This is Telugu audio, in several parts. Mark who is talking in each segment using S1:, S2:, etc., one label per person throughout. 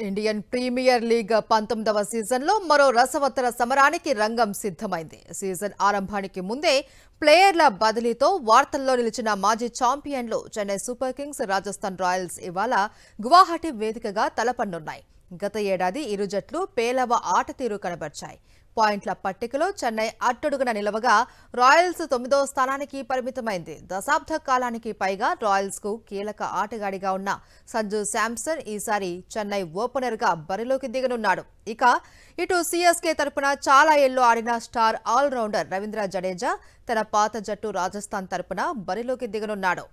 S1: ఇండియన్ ప్రీమియర్ లీగ్ 19వ సీజన్లో మరో రసవత్తర సమరానికి రంగం సిద్ధమైంది. సీజన్ ఆరంభానికి ముందే ప్లేయర్ల బదిలీతో వార్తల్లో నిలిచిన మాజీ ఛాంపియన్లు Chennai Super Kings, Rajasthan Royals ఇవాళ గువాహటి వేదికగా తలపడనున్నాయి. గత ఏడాది ఇరు జట్లు పేలవ ఆట తీరు కనబర్చాయి. పాయింట్ల పట్టికలో చెన్నై అట్టడుగున నిలవగా రాయల్స్ 9వ స్థానానికి పరిమితమైంది. దశాబ్ద కాలానికి పైగా రాయల్స్ కు కీలక ఆటగాడిగా ఉన్న సంజు శాంసన్ ఈసారి చెన్నై ఓపెనర్ గా బరిలోకి దిగనున్నాడు. ఇక ఇటు సీఎస్కే తరపున చాలా ఏళ్లు ఆడిన స్టార్ ఆల్రౌండర్ రవీంద్ర జడేజా తన పాత జట్టు రాజస్థాన్ తరపున బరిలోకి దిగనున్నాడు.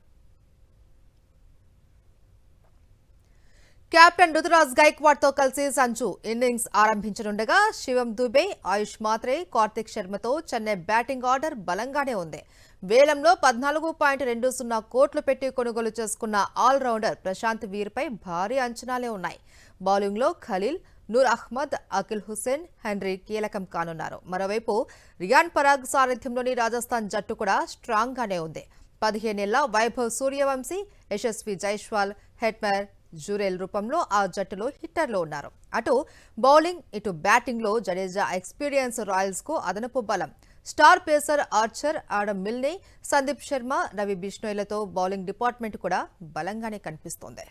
S1: కెప్టెన్ రుతురాజ్ గైక్వాడ్ తో కలిసి సంజు ఇన్నింగ్స్ ఆరంభించనుండగా శివం దుబే, ఆయుష్ మాత్రే, కార్తిక్ శర్మతో చెన్నై బ్యాటింగ్ ఆర్డర్ బలంగానే ఉంది. వేలంలో 14.20 కోట్లు పెట్టి కొనుగోలు చేసుకున్న ఆల్రౌండర్ ప్రశాంత్ వీర్పై భారీ అంచనాలే ఉన్నాయి. బౌలింగ్లో ఖలీల్, నూర్ అహ్మద్, అకిల్ హుసేన్, హెన్రీ కీలకం కానున్నారు. మరోవైపు రియాన్ పరాగ్ సారథ్యంలోని రాజస్థాన్ జట్టు కూడా స్ట్రాంగ్ గానే ఉంది. 15 ఏళ్ల వైభవ్ సూర్యవంశీ, యశస్వి జైస్వాల్, హెట్మర్, జురేల్ రూపంలో ఆ జట్టులో హిట్టర్లు ఉన్నారు. అటు బౌలింగ్, ఇటు బ్యాటింగ్ లో జడేజా ఎక్స్పీరియన్స్ రాయల్స్ కు అదనపు బలం. Star pacer Archer, Adam Milne, Sandeep Sharma, Ravi బిష్ణోయ్లతో బౌలింగ్ డిపార్ట్మెంట్ కూడా బలంగానే కనిపిస్తోంది.